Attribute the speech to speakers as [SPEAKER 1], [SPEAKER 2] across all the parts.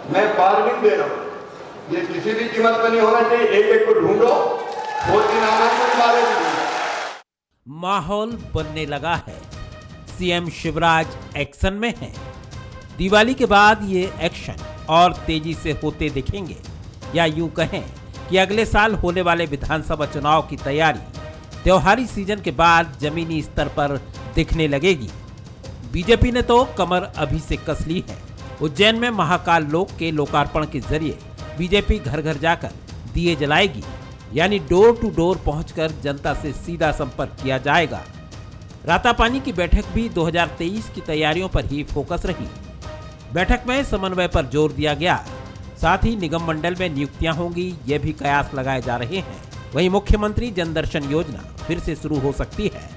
[SPEAKER 1] मैं वार्निंग दे रहा हूँ, ये किसी भी कीमत पर नहीं होना चाहिए। एक एक को ढूंढो, 2 दिन आनंद वाले भी ढूंढो।
[SPEAKER 2] माहौल बनने लगा है। सीएम शिवराज एक्शन में हैं। दिवाली के बाद ये एक्शन और तेजी से होते दिखेंगे, या यूं कहें कि अगले साल होने वाले विधानसभा चुनाव की तैयारी त्योहारी सीजन के बाद जमीनी स्तर पर दिखने लगेगी। बीजेपी ने तो कमर अभी से कस ली है। उज्जैन में महाकाल लोक के लोकार्पण के जरिए बीजेपी घर घर जाकर दिए जलाएगी, यानी डोर टू डोर पहुंचकर जनता से सीधा संपर्क किया जाएगा। रातापानी की बैठक भी 2023 की तैयारियों पर ही फोकस रही। बैठक में समन्वय पर जोर दिया गया, साथ ही निगम मंडल में नियुक्तियां होंगी, ये भी कयास लगाए जा रहे हैं। वहीं मुख्यमंत्री जनदर्शन योजना फिर से शुरू हो सकती है।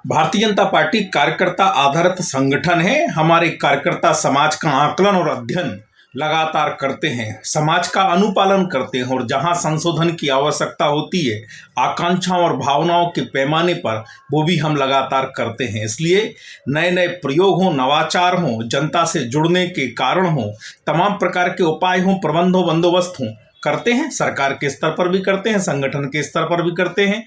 [SPEAKER 3] भारतीय जनता पार्टी कार्यकर्ता आधारित संगठन है। हमारे कार्यकर्ता समाज का आकलन और अध्ययन लगातार करते हैं, समाज का अनुपालन करते हैं और जहां संशोधन की आवश्यकता होती है, आकांक्षाओं और भावनाओं के पैमाने पर, वो भी हम लगातार करते हैं। इसलिए नए नए प्रयोग हों, नवाचार हों, जनता से जुड़ने के कारण हों, तमाम प्रकार के उपाय हों, प्रबंध हो, बंदोबस्त हों, करते हैं। सरकार के स्तर पर भी करते हैं, संगठन के स्तर पर भी करते हैं।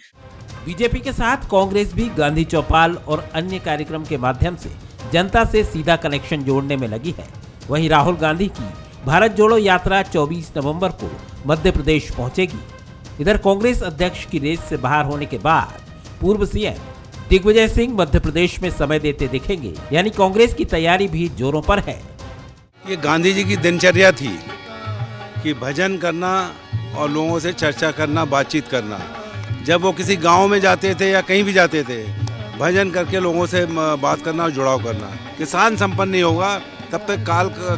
[SPEAKER 2] बीजेपी के साथ कांग्रेस भी गांधी चौपाल और अन्य कार्यक्रम के माध्यम से जनता से सीधा कनेक्शन जोड़ने में लगी है। वहीं राहुल गांधी की भारत जोड़ो यात्रा 24 नवंबर को मध्य प्रदेश पहुंचेगी। इधर कांग्रेस अध्यक्ष की रेस से बाहर होने के बाद पूर्व सीएम दिग्विजय सिंह मध्य प्रदेश में समय देते दिखेंगे, यानी कांग्रेस की तैयारी भी जोरों पर है।
[SPEAKER 4] ये गांधी जी की दिनचर्या थी कि भजन करना और लोगों से चर्चा करना, बातचीत करना। जब वो किसी गांव में जाते थे या कहीं भी जाते थे, भजन करके लोगों से बात करना और जुड़ाव करना। किसान संपन्न नहीं होगा तब तक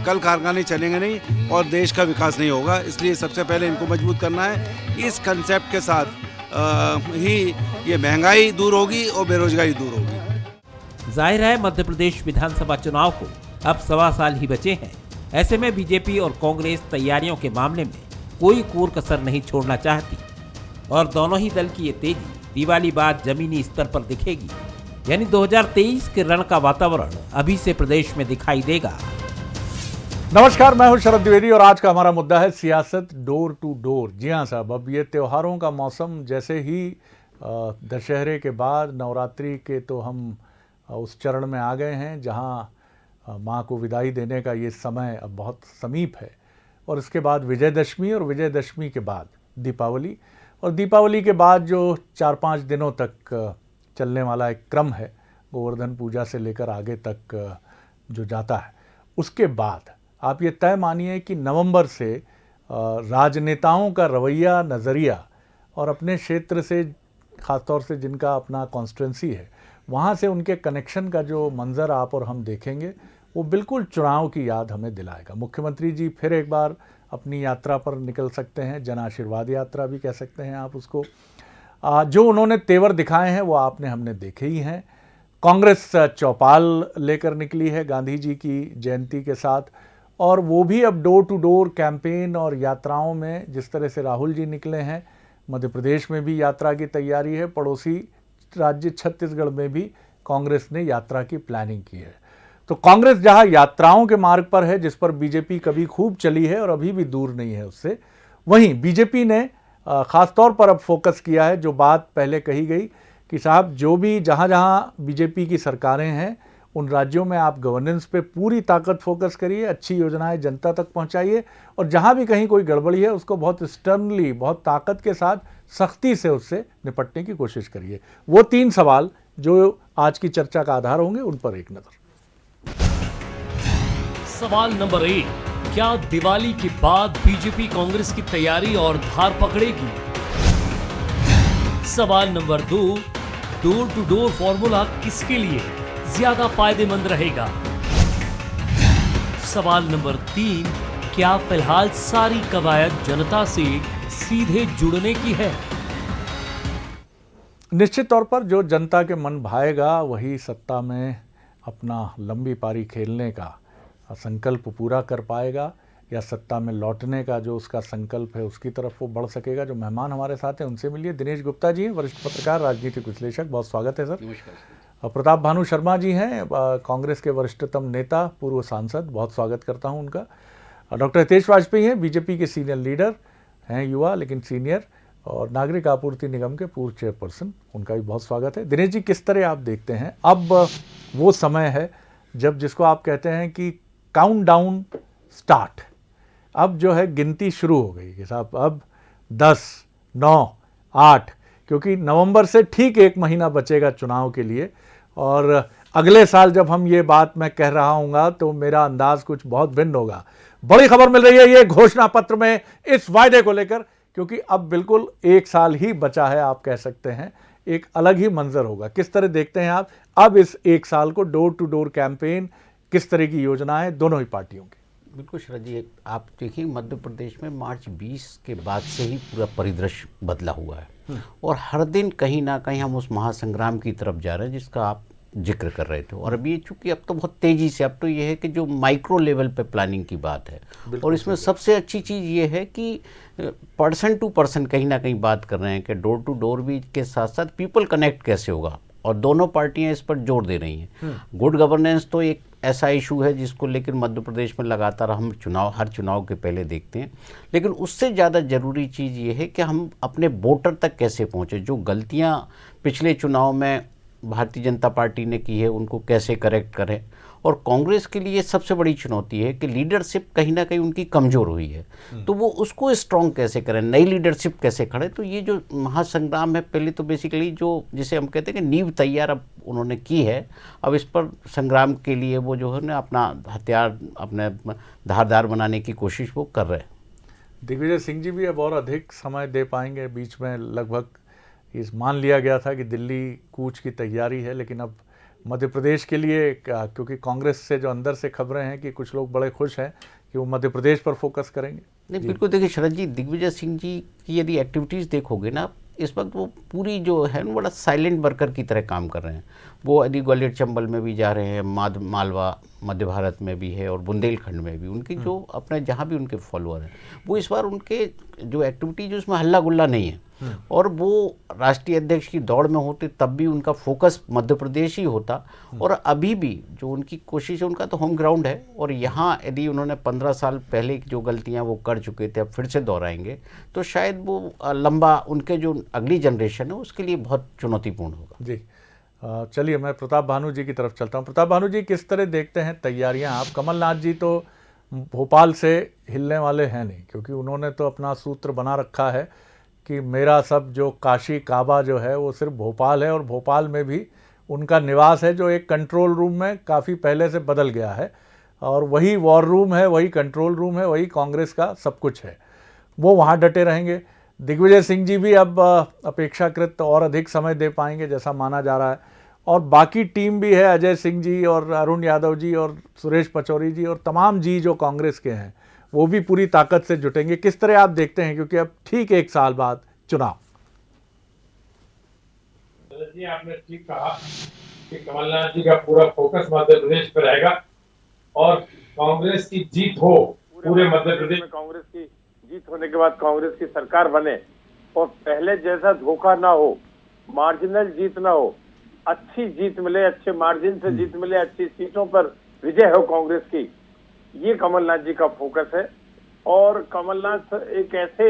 [SPEAKER 4] कल कारखाने चलेंगे नहीं और देश का विकास नहीं होगा। इसलिए सबसे पहले इनको मजबूत करना है। इस कंसेप्ट के साथ ही ये महंगाई दूर होगी और बेरोजगारी दूर होगी।
[SPEAKER 2] जाहिर है मध्य प्रदेश विधानसभा चुनाव को अब 1.25 साल ही बचे हैं। ऐसे में बीजेपी और कांग्रेस तैयारियों के मामले में कोई कोर कसर नहीं छोड़ना चाहती और दोनों ही दल की ये तेजी दिवाली बाद जमीनी स्तर पर दिखेगी, यानी 2023 के रण का वातावरण अभी से प्रदेश में दिखाई देगा।
[SPEAKER 5] नमस्कार, मैं हूं शरद द्विवेदी और आज का हमारा मुद्दा है सियासत डोर टू डोर। जी हां साहब, अब ये त्योहारों का मौसम जैसे ही दशहरे के बाद नवरात्रि के तो हम उस चरण में आ गए हैं जहां माँ को विदाई देने का ये समय अब बहुत समीप है। और इसके बाद विजयदशमी और विजयदशमी के बाद दीपावली और दीपावली के बाद जो 4-5 दिनों तक चलने वाला एक क्रम है गोवर्धन पूजा से लेकर आगे तक जो जाता है, उसके बाद आप ये तय मानिए कि नवंबर से राजनेताओं का रवैया, नज़रिया और अपने क्षेत्र से, ख़ासतौर से जिनका अपना कॉन्स्टिट्यूंसी है, वहाँ से उनके कनेक्शन का जो मंज़र आप और हम देखेंगे वो बिल्कुल चुनाव की याद हमें दिलाएगा। मुख्यमंत्री जी फिर एक बार अपनी यात्रा पर निकल सकते हैं, जन आशीर्वाद यात्रा भी कह सकते हैं आप उसको। जो उन्होंने तेवर दिखाए हैं वो हमने देखे ही हैं। कांग्रेस चौपाल लेकर निकली है गांधी जी की जयंती के साथ, और वो भी अब डोर टू डोर कैंपेन और यात्राओं में जिस तरह से राहुल जी निकले हैं। मध्य प्रदेश में भी यात्रा की तैयारी है, पड़ोसी राज्य छत्तीसगढ़ में भी कांग्रेस ने यात्रा की प्लानिंग की है। तो कांग्रेस जहां यात्राओं के मार्ग पर है, जिस पर बीजेपी कभी खूब चली है और अभी भी दूर नहीं है उससे, वहीं बीजेपी ने ख़ास तौर पर अब फोकस किया है। जो बात पहले कही गई कि साहब जो भी जहां जहां बीजेपी की सरकारें हैं उन राज्यों में आप गवर्नेंस पे पूरी ताकत फोकस करिए, अच्छी योजनाएं जनता तक पहुंचाइए, और जहां भी कहीं कोई गड़बड़ी है उसको बहुत स्टर्नली, बहुत ताकत के साथ, सख्ती से उससे निपटने की कोशिश करिए। वो 3 सवाल जो आज की चर्चा का आधार होंगे, उन पर एक नज़र।
[SPEAKER 6] सवाल नंबर 1, क्या दिवाली के बाद बीजेपी कांग्रेस की तैयारी और धार पकड़ेगी? सवाल नंबर 2, डोर टू डोर फॉर्मूला किसके लिए ज्यादा फायदेमंद रहेगा? सवाल नंबर 3, क्या फिलहाल सारी कवायद जनता से सीधे जुड़ने की है?
[SPEAKER 5] निश्चित तौर पर जो जनता के मन भाएगा वही सत्ता में अपना लंबी पारी खेलने का संकल्प पूरा कर पाएगा, या सत्ता में लौटने का जो उसका संकल्प है उसकी तरफ वो बढ़ सकेगा। जो मेहमान हमारे साथ हैं उनसे मिलिए। दिनेश गुप्ता जी हैं, वरिष्ठ पत्रकार, राजनीतिक विश्लेषक, बहुत स्वागत है सर।
[SPEAKER 7] नमस्कार।
[SPEAKER 5] प्रताप भानु शर्मा जी हैं, कांग्रेस के वरिष्ठतम नेता, पूर्व सांसद, बहुत स्वागत करता हूं उनका। डॉक्टर हितेश वाजपेयी हैं, बीजेपी के सीनियर लीडर हैं, युवा लेकिन सीनियर, और नागरिक आपूर्ति निगम के पूर्व चेयरपर्सन, उनका भी बहुत स्वागत है। दिनेश जी, किस तरह आप देखते हैं, अब वो समय है जब जिसको आप कहते हैं कि काउंटडाउन स्टार्ट, अब जो है गिनती शुरू हो गई कि साहब अब 10, 9, 8, क्योंकि नवंबर से ठीक 1 महीना बचेगा चुनाव के लिए, और अगले साल जब हम ये बात मैं कह रहा हूँगा तो मेरा अंदाज कुछ बहुत भिन्न होगा। बड़ी खबर मिल रही है ये घोषणा पत्र में इस वायदे को लेकर, क्योंकि अब बिल्कुल 1 साल ही बचा है, आप कह सकते हैं एक अलग ही मंजर होगा। किस तरह देखते हैं आप अब इस 1 साल को, डोर टू डोर कैंपेन, किस तरह की योजनाएं दोनों ही पार्टियों की?
[SPEAKER 7] बिल्कुल शरद जी, आप देखिए मध्य प्रदेश में मार्च 20 के बाद से ही पूरा परिदृश्य बदला हुआ है और हर दिन कहीं ना कहीं हम उस महासंग्राम की तरफ जा रहे हैं जिसका आप जिक्र कर रहे थे। और अभी चूंकि अब तो बहुत तेज़ी से, अब तो ये है कि जो माइक्रो लेवल पे प्लानिंग की बात है, और इसमें सबसे अच्छी चीज़ ये है कि पर्सन टू पर्सन कहीं ना कहीं बात कर रहे हैं कि डोर टू डोर भी के साथ साथ पीपल कनेक्ट कैसे होगा, और दोनों पार्टियां इस पर जोर दे रही हैं। गुड गवर्नेंस तो एक ऐसा इशू है जिसको लेकर मध्य प्रदेश में लगातार हम हर चुनाव के पहले देखते हैं, लेकिन उससे ज़्यादा ज़रूरी चीज़ ये है कि हम अपने वोटर तक कैसे पहुँचे। जो गलतियाँ पिछले चुनाव में भारतीय जनता पार्टी ने की है उनको कैसे करेक्ट करें, और कांग्रेस के लिए सबसे बड़ी चुनौती है कि लीडरशिप कहीं ना कहीं उनकी कमज़ोर हुई है, तो वो उसको स्ट्रॉन्ग कैसे करें, नई लीडरशिप कैसे खड़े। तो ये जो महासंग्राम है, पहले तो बेसिकली जो जिसे हम कहते हैं कि नींव तैयार अब उन्होंने की है, अब इस पर संग्राम के लिए वो जो है ना अपना हथियार अपने धारदार बनाने की कोशिश वो कर रहे हैं।
[SPEAKER 5] दिग्विजय सिंह जी भी अब और अधिक समय दे पाएंगे। बीच में लगभग इस मान लिया गया था कि दिल्ली कूच की तैयारी है, लेकिन अब मध्य प्रदेश के लिए, क्योंकि कांग्रेस से जो अंदर से खबरें हैं कि कुछ लोग बड़े खुश हैं कि वो मध्य प्रदेश पर फोकस करेंगे।
[SPEAKER 7] नहीं, बिल्कुल देखिए शरद जी, दिग्विजय सिंह जी की यदि एक्टिविटीज़ देखोगे ना, इस वक्त वो पूरी जो है ना बड़ा साइलेंट वर्कर की तरह काम कर रहे हैं। वो यदि ग्वालियर चंबल में भी जा रहे हैं, मालवा मध्य भारत में भी है और बुंदेलखंड में भी, उनकी जो अपने जहाँ भी उनके फॉलोअर हैं, वो इस बार उनके जो एक्टिविटी जो उसमें हल्ला गुल्ला नहीं है, और वो राष्ट्रीय अध्यक्ष की दौड़ में होते तब भी उनका फोकस मध्य प्रदेश ही होता, और अभी भी जो उनकी कोशिश है, उनका तो होम ग्राउंड है, और यहाँ यदि उन्होंने 15 साल पहले की जो गलतियाँ वो कर चुके थे अब फिर से दोहराएंगे तो शायद वो लंबा उनके जो अगली जनरेशन है उसके लिए बहुत चुनौतीपूर्ण होगा।
[SPEAKER 5] जी, चलिए मैं प्रताप भानु जी की तरफ चलता हूँ। प्रताप भानु जी, किस तरह देखते हैं तैयारियां? आप, कमलनाथ जी तो भोपाल से हिलने वाले हैं नहीं, क्योंकि उन्होंने तो अपना सूत्र बना रखा है कि मेरा सब जो काशी काबा जो है वो सिर्फ भोपाल है, और भोपाल में भी उनका निवास है जो एक कंट्रोल रूम में काफ़ी पहले से बदल गया है, और वही वॉर रूम है, वही कंट्रोल रूम है, वही कांग्रेस का सब कुछ है, वो वहाँ डटे रहेंगे। दिग्विजय सिंह जी भी अब अपेक्षाकृत और अधिक समय दे पाएंगे जैसा माना जा रहा है, और बाकी टीम भी है, अजय सिंह जी और अरुण यादव जी और सुरेश पचौरी जी और तमाम जी जो कांग्रेस के हैं, वो भी पूरी ताकत से जुटेंगे। किस तरह आप देखते हैं, क्योंकि अब ठीक 1 साल बाद चुनाव?
[SPEAKER 8] जी, आपने ठीक कहा कि कमलनाथ जी का पूरा फोकस मध्य प्रदेश पर रहेगा और कांग्रेस की जीत हो पूरे मध्य प्रदेश में, कांग्रेस की जीत होने के बाद कांग्रेस की सरकार बने और पहले जैसा धोखा ना हो, मार्जिनल जीत ना हो, अच्छी जीत मिले, अच्छे मार्जिन से जीत मिले, अच्छी सीटों पर विजय हो कांग्रेस की, ये कमलनाथ जी का फोकस है। और कमलनाथ एक ऐसे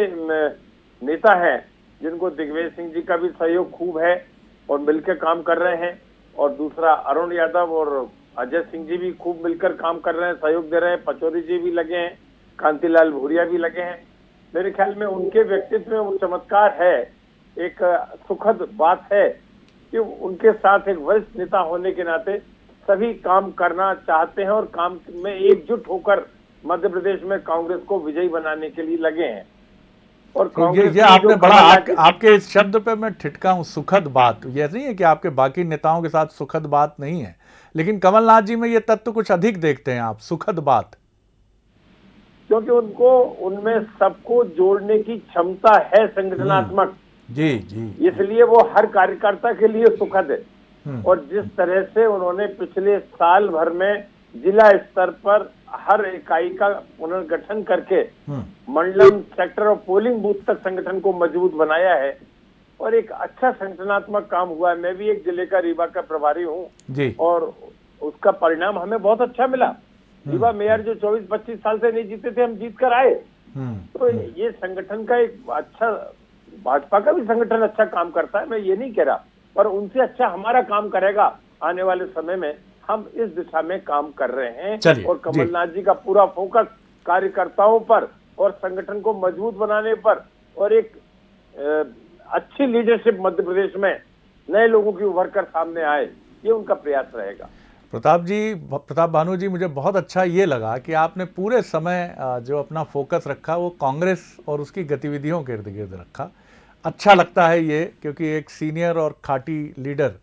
[SPEAKER 8] नेता है जिनको दिग्विजय सिंह जी का भी सहयोग खूब है और मिलकर काम कर रहे हैं, और दूसरा अरुण यादव और अजय सिंह जी भी खूब मिलकर काम कर रहे हैं, सहयोग दे रहे हैं, पचौरी जी भी लगे हैं, कांतिलाल भूरिया भी लगे हैं। मेरे ख्याल में उनके व्यक्तित्व में वो चमत्कार है, एक सुखद बात है कि उनके साथ एक वरिष्ठ नेता होने के नाते सभी काम करना चाहते हैं और काम में एकजुट होकर मध्य प्रदेश में कांग्रेस को विजयी बनाने के लिए लगे हैं। और
[SPEAKER 5] तो ये आपने बड़ा आपके इस शब्द पे मैं ठिठका हूँ, सुखद बात। ये नहीं है कि आपके बाकी नेताओं के साथ सुखद बात नहीं है, लेकिन कमलनाथ जी में ये तत्व कुछ अधिक देखते हैं आप, सुखद बात,
[SPEAKER 8] क्योंकि उनको उनमें सबको जोड़ने की क्षमता है संगठनात्मक।
[SPEAKER 5] जी जी,
[SPEAKER 8] इसलिए वो हर कार्यकर्ता के लिए सुखद है। और जिस तरह से उन्होंने पिछले साल भर में जिला स्तर पर हर इकाई का पुनर्गठन करके मंडलम, सेक्टर और पोलिंग बूथ तक संगठन को मजबूत बनाया है और एक अच्छा संगठनात्मक काम हुआ है। मैं भी एक जिले का रीवा का प्रभारी हूँ और उसका परिणाम हमें बहुत अच्छा मिला। रीवा मेयर जो 24-25 साल से नहीं जीते थे, हम जीत कर आए। तो ये संगठन का एक अच्छा, भाजपा का भी संगठन अच्छा काम करता है, मैं ये नहीं कह रहा, पर उनसे अच्छा हमारा काम करेगा आने वाले समय में। हम इस दिशा में काम कर रहे हैं और कमलनाथ जी का पूरा फोकस कार्यकर्ताओं पर और संगठन को मजबूत बनाने पर और एक अच्छी लीडरशिप मध्य प्रदेश में नए लोगों की उभर कर सामने आए, ये उनका प्रयास रहेगा।
[SPEAKER 5] प्रताप भानु जी, मुझे बहुत अच्छा ये लगा कि आपने पूरे समय जो अपना फोकस रखा वो कांग्रेस और उसकी गतिविधियों के इर्द गिर्द रखा। अच्छा लगता है ये, क्योंकि एक सीनियर और खाटी लीडर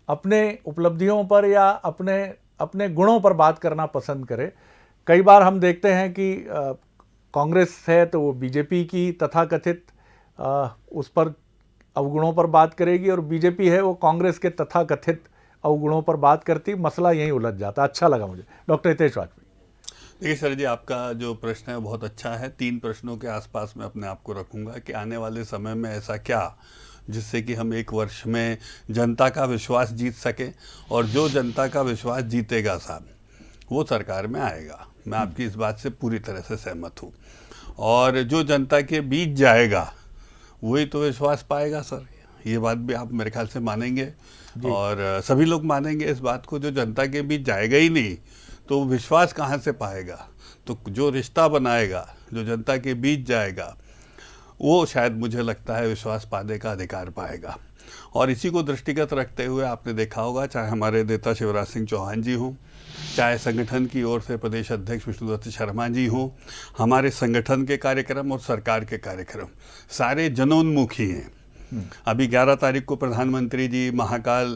[SPEAKER 5] अपने उपलब्धियों पर या अपने गुणों पर बात करना पसंद करे। कई बार हम देखते हैं कि कांग्रेस है तो वो बीजेपी की तथाकथित उस पर अवगुणों पर बात करेगी, और बीजेपी है वो कांग्रेस के तथाकथित अवगुणों पर बात करती, मसला यहीं उलझ जाता। अच्छा लगा मुझे। डॉक्टर हितेश वाजपेयी।
[SPEAKER 9] देखिए सर जी, आपका जो प्रश्न है बहुत अच्छा है। 3 प्रश्नों के आसपास मैं अपने आप को रखूंगा कि आने वाले समय में ऐसा क्या जिससे कि हम 1 वर्ष में जनता का विश्वास जीत सकें, और जो जनता का विश्वास जीतेगा साहब वो सरकार में आएगा। मैं आपकी इस बात से पूरी तरह से सहमत हूँ। और जो जनता के बीच जाएगा वही तो विश्वास पाएगा सर। ये बात भी आप मेरे ख्याल से मानेंगे और सभी लोग मानेंगे इस बात को। जो जनता के बीच जाएगा ही नहीं तो विश्वास कहाँ से पाएगा? तो जो रिश्ता बनाएगा, जो जनता के बीच जाएगा, वो शायद मुझे लगता है विश्वास पाने का अधिकार पाएगा। और इसी को दृष्टिगत रखते हुए आपने देखा होगा, चाहे हमारे नेता शिवराज सिंह चौहान जी हों, चाहे संगठन की ओर से प्रदेश अध्यक्ष विष्णुदत्त शर्मा जी हों, हमारे संगठन के कार्यक्रम और सरकार के कार्यक्रम सारे जनोन्मुखी हैं। अभी 11 तारीख को प्रधानमंत्री जी महाकाल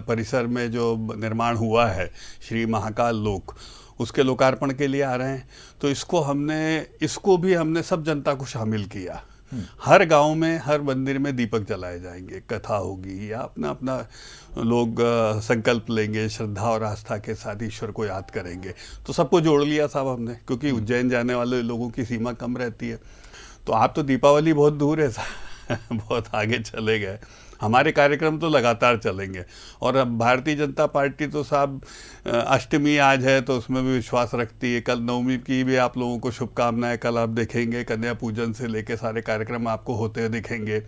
[SPEAKER 9] परिसर में जो निर्माण हुआ है श्री महाकाल लोक, उसके लोकार्पण के लिए आ रहे हैं। तो इसको भी हमने सब जनता को शामिल किया। हर गांव में, हर मंदिर में दीपक जलाए जाएंगे, कथा होगी या अपना अपना लोग संकल्प लेंगे, श्रद्धा और आस्था के साथ ईश्वर को याद करेंगे। तो सबको जोड़ लिया साहब हमने, क्योंकि उज्जैन जाने वाले लोगों की सीमा कम रहती है। तो आप तो दीपावली बहुत दूर है बहुत आगे चले गए। हमारे कार्यक्रम तो लगातार चलेंगे। और अब भारतीय जनता पार्टी तो साहब अष्टमी आज है तो उसमें भी विश्वास रखती है। कल नवमी की भी आप लोगों को शुभकामनाएं। कल आप देखेंगे कन्या पूजन से लेके सारे कार्यक्रम आपको होते हुए दिखेंगे।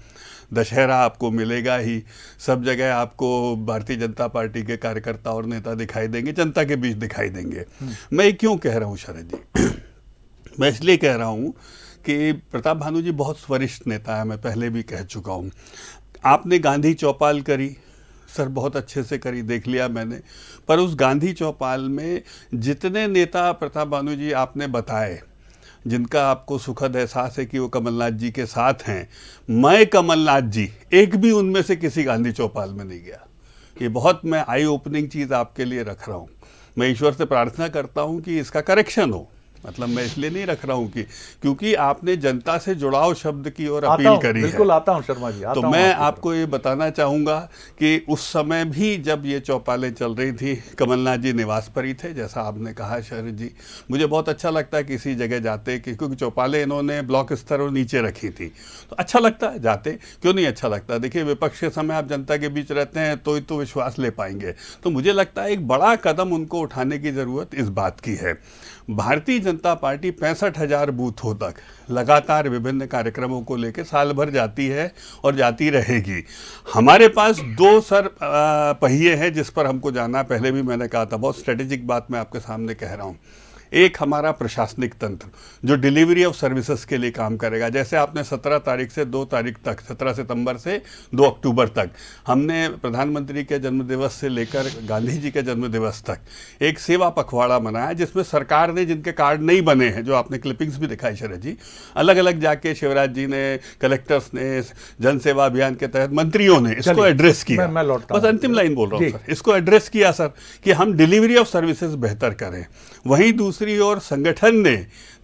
[SPEAKER 9] दशहरा आपको मिलेगा ही, सब जगह आपको भारतीय जनता पार्टी के कार्यकर्ता और नेता दिखाई देंगे, जनता के बीच दिखाई देंगे। मैं क्यों कह रहा हूँ शरद जी? मैं इसलिए कह रहा हूँ कि प्रताप भानु जी बहुत वरिष्ठ नेता है, मैं पहले भी कह चुका हूँ। आपने गांधी चौपाल करी सर, बहुत अच्छे से करी, देख लिया मैंने। पर उस गांधी चौपाल में जितने नेता प्रताप भानु जी आपने बताए, जिनका आपको सुखद एहसास है कि वो कमलनाथ जी के साथ हैं, मैं कमलनाथ जी एक भी उनमें से किसी गांधी चौपाल में नहीं गया। ये बहुत मैं आई ओपनिंग चीज़ आपके लिए रख रहा हूँ। मैं ईश्वर से प्रार्थना करता हूँ कि इसका करेक्शन हो। मतलब मैं इसलिए नहीं रख रहा हूँ कि क्योंकि आपने जनता से जुड़ाव शब्द की ओर अपील करी है।
[SPEAKER 5] बिल्कुल आता हूँ शर्मा जी।
[SPEAKER 9] तो मैं आपको ये बताना चाहूँगा कि उस समय भी जब ये चौपालें चल रही थी, कमलनाथ जी निवास पर ही थे, जैसा आपने कहा शरद जी। मुझे बहुत अच्छा लगता है किसी जगह जाते, क्योंकि चौपालें इन्होंने ब्लॉक स्तर और नीचे रखी थी, तो अच्छा लगता है जाते। क्यों नहीं अच्छा लगता? देखिए, विपक्ष के समय आप जनता के बीच रहते हैं तो ही तो विश्वास ले पाएंगे। तो मुझे लगता है एक बड़ा कदम उनको उठाने की ज़रूरत इस बात की है। भारतीय जनता पार्टी 65,000 बूथों तक लगातार विभिन्न कार्यक्रमों को लेकर साल भर जाती है और जाती रहेगी। हमारे पास 2 पहिए हैं जिस पर हमको जाना। पहले भी मैंने कहा था, बहुत स्ट्रेटेजिक बात मैं आपके सामने कह रहा हूँ। एक हमारा प्रशासनिक तंत्र जो डिलीवरी ऑफ सर्विसेज के लिए काम करेगा। जैसे आपने 17 तारीख से 2 तारीख तक, 17 सितंबर से 2 अक्टूबर तक, हमने प्रधानमंत्री के जन्मदिवस से लेकर गांधी जी के जन्मदिवस तक एक सेवा पखवाड़ा मनाया, जिसमें सरकार ने, जिनके कार्ड नहीं बने हैं, जो आपने क्लिपिंग्स भी दिखाई शरद जी, अलग अलग जाके शिवराज जी ने, कलेक्टर्स ने, जन सेवा अभियान के तहत मंत्रियों ने इसको एड्रेस किया। बस अंतिम लाइन बोल रहा हूँ सर, इसको एड्रेस किया सर कि हम डिलीवरी ऑफ सर्विसेज बेहतर करें। वहीं दूसरी ओर संगठन ने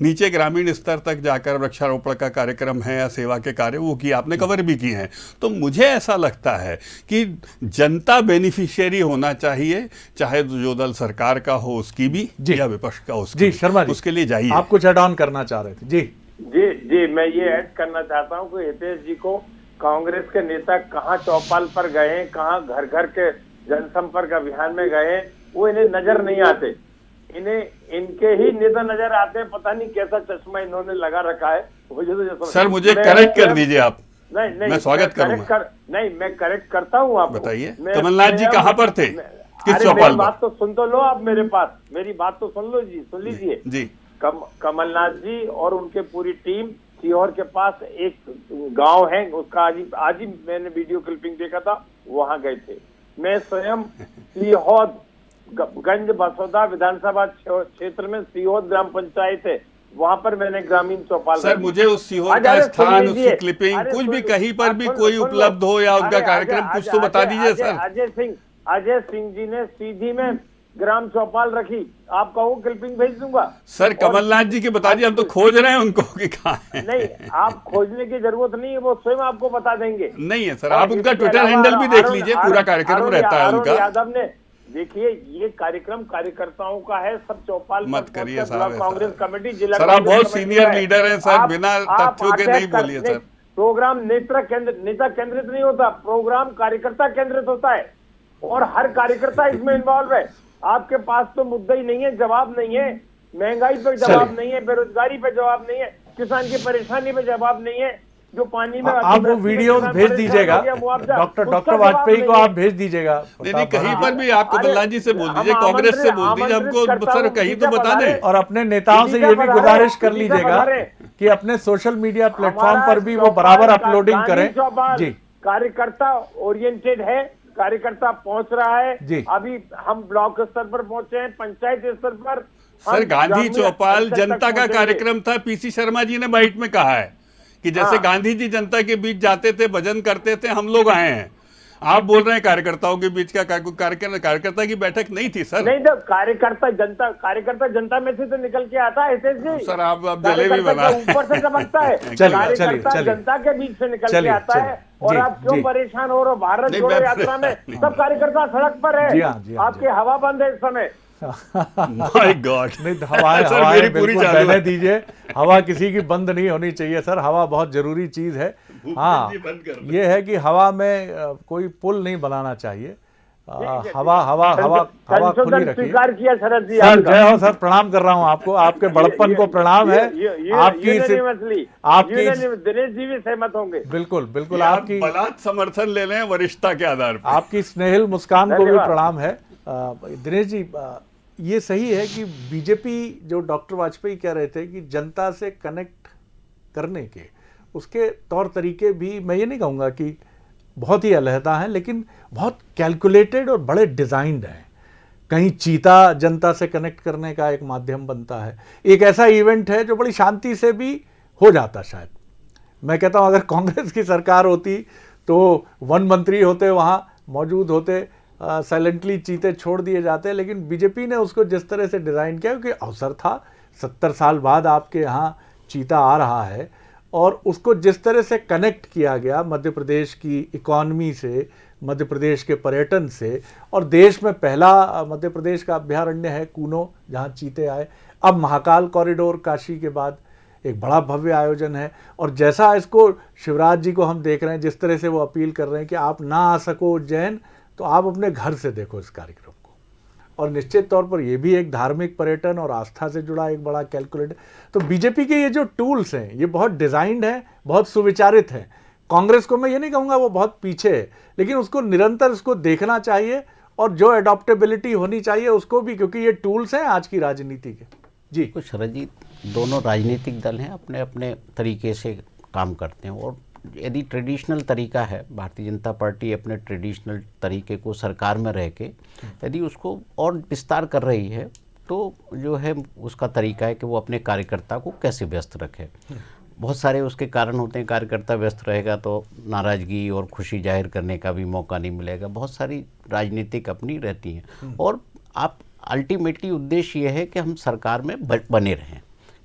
[SPEAKER 9] नीचे ग्रामीण स्तर तक जाकर वृक्षारोपण का कार्यक्रम है या सेवा के कार्य वो किए, आपने कवर भी किए हैं। तो मुझे ऐसा लगता है कि जनता बेनिफिशियरी होना चाहिए, चाहे जो दल सरकार का हो उसकी भी या विपक्ष का उसकी।
[SPEAKER 5] जी शर्मा जी,
[SPEAKER 9] उसके लिए जाइए।
[SPEAKER 5] आप कुछ ऐड ऑन करना चाह रहे थे? जी
[SPEAKER 8] जी जी, मैं ये ऐड करना चाहता हूँ कि हितेश जी को कांग्रेस के नेता कहाँ चौपाल पर गए, कहाँ घर घर के जनसंपर्क अभियान में गए, वो इन्हें नजर नहीं आते। इन्हें इनके ही नेता नजर आते हैं, पता नहीं कैसा चश्मा इन्होंने लगा रखा है मुझे तो
[SPEAKER 9] सर मुझे करेक्ट कर दीजिए आप।
[SPEAKER 8] नहीं
[SPEAKER 9] मैं स्वागत करूंगा।
[SPEAKER 8] नहीं मैं करेक्ट करता हूँ आपको।
[SPEAKER 9] बताइए कमलनाथ जी कहाँ पर थे, किस चौपाल
[SPEAKER 8] मेरी
[SPEAKER 9] पर?
[SPEAKER 8] बात तो सुन तो लो आप, मेरे पास मेरी बात तो सुन लो जी, सुन लीजिए
[SPEAKER 9] जी।
[SPEAKER 8] कमलनाथ जी और उनके पूरी टीम सीहोर के पास एक गांव है, उसका आज ही मैंने वीडियो क्लिपिंग देखा था, वहां गए थे। मैं स्वयं सीहोर गंज बसोदा विधानसभा क्षेत्र में सीहोर ग्राम पंचायत है, वहां पर मैंने ग्रामीण चौपाल।
[SPEAKER 9] सर मुझे उस सीहोर का स्थान, उसकी क्लिपिंग, कुछ भी कहीं पर भी कोई उपलब्ध हो या उनका कार्यक्रम कुछ तो बता दीजिए सर।
[SPEAKER 8] अजय सिंह जी ने सीधी में ग्राम चौपाल रखी, आप कहो क्लिपिंग भेज दूंगा।
[SPEAKER 9] सर कमलनाथ जी के बता दिए, हम तो खोज रहे हैं उनको कि कहाँ है।
[SPEAKER 8] नहीं, आप खोजने की जरूरत नहीं है, वो स्वयं आपको बता देंगे।
[SPEAKER 9] नहीं है सर, आप उनका ट्विटर हैंडल भी देख लीजिए, पूरा कार्यक्रम रहता है उनका।
[SPEAKER 8] यादव ने देखिए, ये कार्यक्रम कार्यकर्ताओं का है, सब चौपाल
[SPEAKER 9] मत करिए साहब,
[SPEAKER 8] कांग्रेस कमेटी जिला
[SPEAKER 9] सर आप बहुत सीनियर लीडर हैं सर, बिना तथ्यों के नहीं बोलिए सर।
[SPEAKER 8] प्रोग्राम नेता केंद्रित नहीं होता, प्रोग्राम कार्यकर्ता केंद्रित होता है और हर कार्यकर्ता इसमें इन्वॉल्व है। आपके पास तो मुद्दा ही नहीं है, जवाब नहीं है, महंगाई पे जवाब नहीं है, बेरोजगारी पे जवाब नहीं है, किसान की परेशानी पे जवाब नहीं है, जो पानी में
[SPEAKER 5] आप वो वीडियो भेज दीजिएगा डॉक्टर वाजपेयी को, आप भेज दीजिएगा।
[SPEAKER 9] नहीं कहीं पर भी आप कमलनाथ जी से बोल दीजिए, कांग्रेस से बोल दीजिए, हमको सर कहीं तो बता दें।
[SPEAKER 5] और अपने नेताओं से ये भी गुजारिश कर लीजिएगा कि अपने सोशल मीडिया प्लेटफॉर्म पर भी वो बराबर अपलोडिंग करें जी।
[SPEAKER 8] कार्यकर्ता ओरिएंटेड है, कार्यकर्ता पहुंच रहा है
[SPEAKER 5] जी।
[SPEAKER 8] अभी हम ब्लॉक स्तर पर पहुंचे हैं, पंचायत स्तर पर।
[SPEAKER 9] सर गांधी चौपाल जनता का कार्यक्रम था, पीसी शर्मा जी ने बाइट में कहा है कि जैसे गांधी जी जनता के बीच जाते थे, भजन करते थे, हम लोग आए हैं। आप बोल रहे हैं कार्यकर्ताओं के बीच का कार्यकर्ता की बैठक नहीं थी सर।
[SPEAKER 8] नहीं तो कार्यकर्ता जनता में से तो निकल के आता है जी।
[SPEAKER 9] सर आप जलेबी बना
[SPEAKER 8] ऊपर से चमकता है, कार्यकर्ता जनता के बीच से निकल के आता है। और आप क्यों परेशान हो रहे हो? भारत जोड़ो यात्रा में सब कार्यकर्ता सड़क पर है, आपके हवा बंद है इस समय।
[SPEAKER 9] माय गॉड,
[SPEAKER 5] नहीं हवाएं बिल्कुल बहने दीजिए, हवा किसी की बंद नहीं होनी चाहिए सर, हवा बहुत जरूरी चीज है। हाँ ये है कि हवा में कोई पुल नहीं बनाना चाहिए, हवा खुली रखिए।
[SPEAKER 8] स्वीकार किया शरद जी,
[SPEAKER 5] सर जय हो सर, प्रणाम कर रहा हूँ आपको, आपके बड़प्पन को प्रणाम है। आपकी
[SPEAKER 8] दिनेश जी भी सहमत होंगे।
[SPEAKER 5] बिल्कुल बिल्कुल, आपकी
[SPEAKER 9] बलात् समर्थन ले लें वरिष्ठता के आधार पर।
[SPEAKER 5] आपकी स्नेहिल मुस्कान को भी प्रणाम है। दिनेश जी ये सही है कि बीजेपी जो डॉक्टर वाजपेयी कह रहे थे कि जनता से कनेक्ट करने के उसके तौर तरीके भी, मैं ये नहीं कहूँगा कि बहुत ही अलहदा हैं, लेकिन बहुत कैलकुलेटेड और बड़े डिज़ाइंड हैं। कहीं चीता जनता से कनेक्ट करने का एक माध्यम बनता है, एक ऐसा इवेंट है जो बड़ी शांति से भी हो जाता। शायद मैं कहता हूँ अगर कांग्रेस की सरकार होती तो वन मंत्री होते, वहाँ मौजूद होते, साइलेंटली चीते छोड़ दिए जाते, लेकिन बीजेपी ने उसको जिस तरह से डिज़ाइन किया, क्योंकि अवसर था, 70 साल बाद आपके यहाँ चीता आ रहा है, और उसको जिस तरह से कनेक्ट किया गया मध्य प्रदेश की इकॉनमी से, मध्य प्रदेश के पर्यटन से, और देश में पहला मध्य प्रदेश का अभ्यारण्य है कूनो जहाँ चीते आए। अब महाकाल कॉरिडोर काशी के बाद एक बड़ा भव्य आयोजन है, और जैसा इसको शिवराज जी को हम देख रहे हैं, जिस तरह से वो अपील कर रहे हैं कि आप ना आ सको उज्जैन तो आप अपने घर से देखो इस कार्यक्रम को, और निश्चित तौर पर ये भी एक धार्मिक पर्यटन और आस्था से जुड़ा एक बड़ा कैलकुलेट। तो बीजेपी के ये जो टूल्स हैं ये बहुत डिज़ाइंड हैं, बहुत सुविचारित हैं। कांग्रेस को मैं ये नहीं कहूँगा वो बहुत पीछे है, लेकिन उसको निरंतर इसको देखना चाहिए, और जो एडॉप्टेबिलिटी होनी चाहिए उसको भी, क्योंकि ये टूल्स हैं आज की राजनीति के। जी
[SPEAKER 7] कुछ शरद जी, दोनों राजनीतिक दल हैं, अपने अपने तरीके से काम करते हैं, और यदि ट्रेडिशनल तरीका है, भारतीय जनता पार्टी अपने ट्रेडिशनल तरीके को सरकार में रह के यदि उसको और विस्तार कर रही है, तो जो है उसका तरीका है कि वो अपने कार्यकर्ता को कैसे व्यस्त रखे। बहुत सारे उसके कारण होते हैं, कार्यकर्ता व्यस्त रहेगा तो नाराज़गी और खुशी जाहिर करने का भी मौका नहीं मिलेगा, बहुत सारी राजनीतिक अपनी रहती हैं। और आप अल्टीमेटली उद्देश्य ये है कि हम सरकार में बने रहें,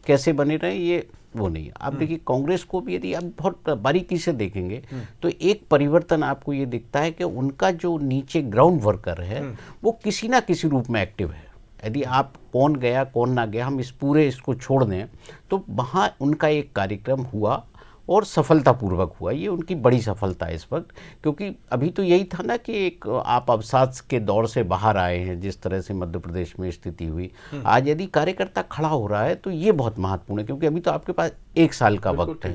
[SPEAKER 7] कैसे बने रहें ये वो नहीं। आप देखिए कांग्रेस को भी यदि आप बहुत बारीकी से देखेंगे तो एक परिवर्तन आपको ये दिखता है कि उनका जो नीचे ग्राउंड वर्कर है वो किसी ना किसी रूप में एक्टिव है। यदि आप कौन गया कौन ना गया हम इसको छोड़ दें, तो वहाँ उनका एक कार्यक्रम हुआ और सफलतापूर्वक हुआ। ये उनकी बड़ी सफलता है इस वक्त, क्योंकि अभी तो यही था ना कि एक आप अवसाद के दौर से बाहर आए हैं, जिस तरह से मध्य प्रदेश में स्थिति हुई। आज यदि कार्यकर्ता खड़ा हो रहा है तो ये बहुत महत्वपूर्ण है, क्योंकि अभी तो आपके पास 1 साल का वक्त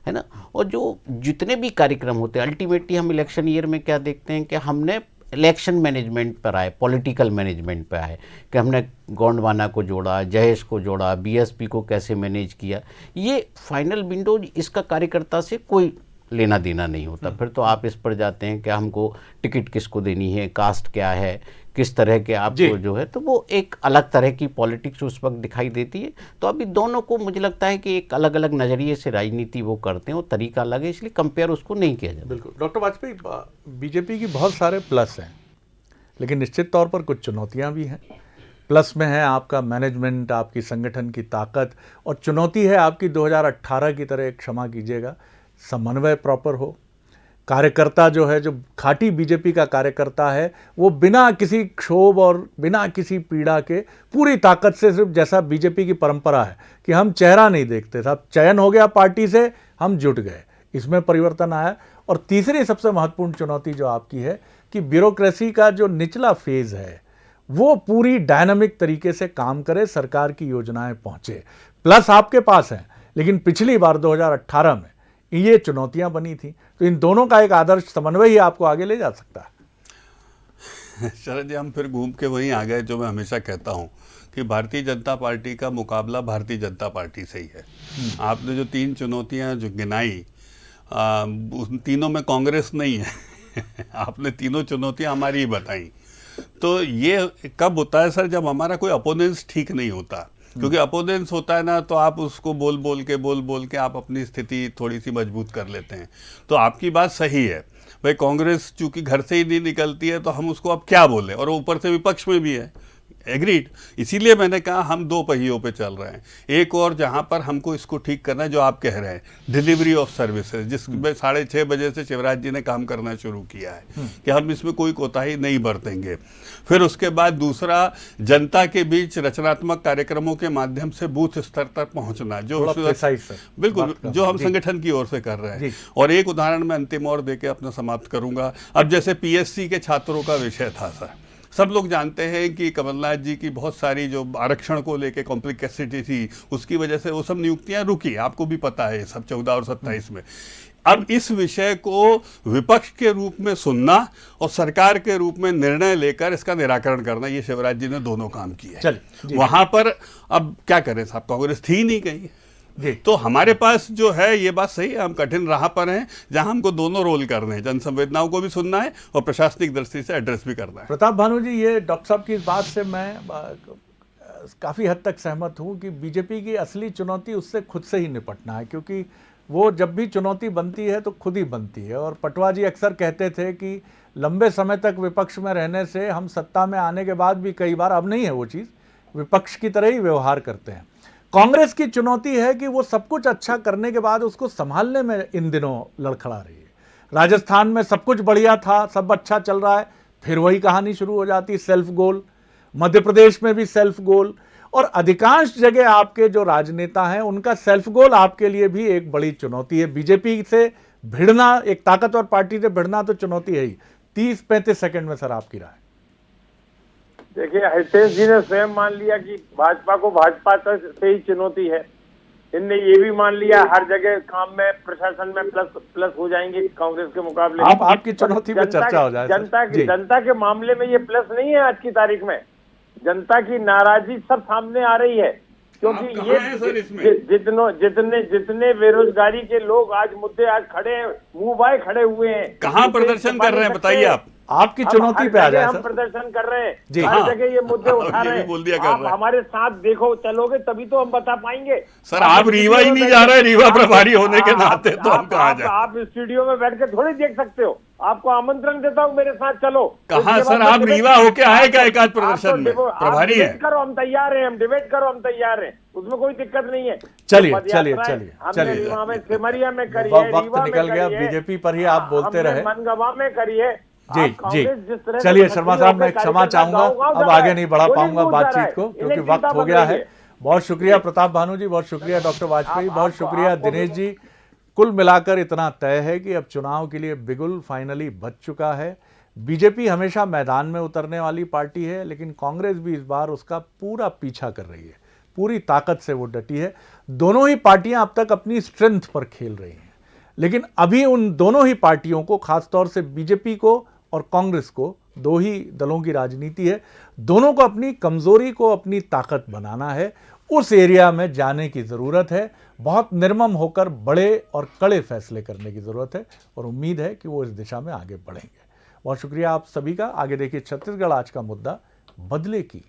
[SPEAKER 7] है ना। और जो जितने भी कार्यक्रम होते हैं, अल्टीमेटली हम इलेक्शन ईयर में क्या देखते हैं कि हमने इलेक्शन मैनेजमेंट पर आए, पॉलिटिकल मैनेजमेंट पर आए, कि हमने गोंडवाना को जोड़ा, जयेश को जोड़ा, बीएसपी को कैसे मैनेज किया। ये फाइनल विंडो, इसका कार्यकर्ता से कोई लेना देना नहीं होता। फिर तो आप इस पर जाते हैं कि हमको टिकट किसको देनी है, कास्ट क्या है, किस तरह के आपको जो है, तो वो एक अलग तरह की पॉलिटिक्स उस वक्त दिखाई देती है। तो अभी दोनों को मुझे लगता है कि एक अलग अलग नज़रिए से राजनीति वो करते हैं और तरीका अलग है, इसलिए कंपेयर उसको नहीं किया जाता।
[SPEAKER 5] बिल्कुल डॉक्टर वाजपेयी, बीजेपी की बहुत सारे प्लस हैं, लेकिन निश्चित तौर पर कुछ चुनौतियां भी हैं। प्लस में है आपका मैनेजमेंट, आपकी संगठन की ताकत, और चुनौती है आपकी 2018 की तरह, क्षमा कीजिएगा, समन्वय प्रॉपर हो। कार्यकर्ता जो है, जो खाटी बीजेपी का कार्यकर्ता है, वो बिना किसी क्षोभ और बिना किसी पीड़ा के पूरी ताकत से, सिर्फ जैसा बीजेपी की परंपरा है कि हम चेहरा नहीं देखते, साहब चयन हो गया पार्टी से, हम जुट गए, इसमें परिवर्तन आया। और तीसरी सबसे महत्वपूर्ण चुनौती जो आपकी है कि ब्यूरोक्रेसी का जो निचला फेज है वो पूरी डायनामिक तरीके से काम करे, सरकार की योजनाएं पहुंचे। प्लस आपके पास हैं, लेकिन पिछली बार 2018 में ये चुनौतियां बनी थी, तो इन दोनों का एक आदर्श समन्वय ही आपको आगे ले जा सकता है।
[SPEAKER 9] शरद जी, हम फिर घूम के वहीं आ गए जो मैं हमेशा कहता हूं कि भारतीय जनता पार्टी का मुकाबला भारतीय जनता पार्टी से ही है। आपने जो 3 चुनौतियां जो गिनाई, उन तीनों में कांग्रेस नहीं है। आपने तीनों चुनौतियां हमारी ही बताई। तो ये कब होता है सर, जब हमारा कोई अपोनेंस ठीक नहीं होता, क्योंकि अपोनेंस होता है ना, तो आप उसको बोल बोल के आप अपनी स्थिति थोड़ी सी मजबूत कर लेते हैं। तो आपकी बात सही है भाई, कांग्रेस चूंकि घर से ही नहीं निकलती है तो हम उसको अब क्या बोलें, और ऊपर से विपक्ष में भी है। एग्रीड। इसीलिए मैंने कहा हम 2 पहियों पे चल रहे हैं। एक और जहां पर हमको इसको ठीक करना है, जो आप कह रहे हैं, डिलीवरी ऑफ सर्विसेज, जिसमें 6:30 बजे से शिवराज जी ने काम करना शुरू किया है कि हम इसमें कोई कोताही नहीं बरतेंगे। फिर उसके बाद दूसरा, जनता के बीच रचनात्मक कार्यक्रमों के माध्यम से बूथ स्तर तक पहुंचना, जो बिल्कुल जो हम संगठन की ओर से कर रहे हैं। और एक उदाहरण मैं अंतिम और देके अपना समाप्त करूंगा। अब जैसे पीएससी के छात्रों का विषय था सर, सब लोग जानते हैं कि कमलनाथ जी की बहुत सारी जो आरक्षण को लेके कॉम्प्लिकेसिटी थी, उसकी वजह से वो सब नियुक्तियां रुकी, आपको भी पता है सब 14 और 27 में। अब इस विषय को विपक्ष के रूप में सुनना और सरकार के रूप में निर्णय लेकर इसका निराकरण करना, ये शिवराज जी ने दोनों काम किए। वहां पर अब क्या करें साहब, कांग्रेस थी नहीं कहीं। तो हमारे पास जो है, ये बात सही है, हम कठिन राह पर हैं जहां हमको दोनों रोल करने हैं, जन संवेदनाओं को भी सुनना है और प्रशासनिक दृष्टि से एड्रेस भी करना है।
[SPEAKER 5] प्रताप भानु जी, ये डॉक्टर साहब की इस बात से मैं काफ़ी हद तक सहमत हूं कि बीजेपी की असली चुनौती उससे खुद से ही निपटना है, क्योंकि वो जब भी चुनौती बनती है तो खुद ही बनती है। और पटवा जी अक्सर कहते थे कि लंबे समय तक विपक्ष में रहने से हम सत्ता में आने के बाद भी कई बार, अब नहीं है वो चीज़, विपक्ष की तरह ही व्यवहार करते हैं। कांग्रेस की चुनौती है कि वो सब कुछ अच्छा करने के बाद उसको संभालने में इन दिनों लड़खड़ा रही है। राजस्थान में सब कुछ बढ़िया था, सब अच्छा चल रहा है, फिर वही कहानी शुरू हो जाती, सेल्फ गोल। मध्य प्रदेश में भी सेल्फ गोल, और अधिकांश जगह आपके जो राजनेता हैं उनका सेल्फ गोल आपके लिए भी एक बड़ी चुनौती है। बीजेपी से भिड़ना, एक ताकतवर पार्टी से भिड़ना तो चुनौती है ही। 30-35 सेकंड में सर आपकी राय।
[SPEAKER 8] देखिए, हितेश जी ने स्वयं मान लिया कि भाजपा को भाजपा से ही चुनौती है। इनने ये भी मान लिया हर जगह काम में, प्रशासन में प्लस हो जाएंगे कांग्रेस के मुकाबले।
[SPEAKER 5] आपकी चुनौती पे चर्चा हो जाए।
[SPEAKER 8] जनता के मामले में ये प्लस नहीं है। आज की तारीख में जनता की नाराजगी सब सामने आ रही है, क्योंकि ये जितने बेरोजगारी के लोग आज मुद्दे आज खड़े हैं, मुंह बाय खड़े हुए हैं।
[SPEAKER 9] कहाँ प्रदर्शन कर रहे हैं बताइए आप?
[SPEAKER 5] आपकी चुनौती पे आ जाए सर।
[SPEAKER 8] हम प्रदर्शन कर रहे हैं, हर जगह ये मुद्दे उठा रहे हैं। आप हमारे साथ देखो, चलोगे तभी तो हम बता पाएंगे।
[SPEAKER 9] सर आप रीवा ही नहीं जा रहे, रीवा प्रभारी होने के नाते तो हम कहाँ जाए?
[SPEAKER 8] आप स्टूडियो में बैठ के थोड़ी देख सकते हो, आपको आमंत्रण देता हूँ, मेरे साथ चलो।
[SPEAKER 9] कहाँ सर, आप रीवा होके आएगा एक आध प्रदर्शन में? प्रभारी है,
[SPEAKER 8] करो, हम तैयार हैं, हम डिबेट करो, हम तैयार हैं, उसमें कोई दिक्कत नहीं है।
[SPEAKER 5] चलिए
[SPEAKER 8] सिमरिया में करिए,
[SPEAKER 5] वक्त निकल गया, बीजेपी पर ही आप बोलते रहे,
[SPEAKER 8] मनगवा में करिए।
[SPEAKER 5] जी। चलिए शर्मा साहब, मैं क्षमा चाहूंगा, अब आगे नहीं बढ़ा पाऊंगा बातचीत को क्योंकि वक्त हो गया है। बहुत शुक्रिया प्रताप भानु जी, बहुत शुक्रिया डॉक्टर वाजपेयी, बहुत शुक्रिया दिनेश जी। कुल मिलाकर इतना तय है कि अब चुनाव के लिए बिगुल फाइनली बज चुका है। बीजेपी हमेशा मैदान में उतरने वाली पार्टी है, लेकिन कांग्रेस भी इस बार उसका पूरा पीछा कर रही है, पूरी ताकत से वो डटी है। दोनों ही पार्टियां अब तक अपनी स्ट्रेंथ पर खेल रही हैं, लेकिन अभी उन दोनों ही पार्टियों को, खासतौर से बीजेपी को और कांग्रेस को, दो ही दलों की राजनीति है, दोनों को अपनी कमजोरी को अपनी ताकत बनाना है। उस एरिया में जाने की ज़रूरत है, बहुत निर्मम होकर बड़े और कड़े फैसले करने की ज़रूरत है, और उम्मीद है कि वो इस दिशा में आगे बढ़ेंगे। बहुत शुक्रिया आप सभी का। आगे देखिए छत्तीसगढ़ आज का मुद्दा, बदले की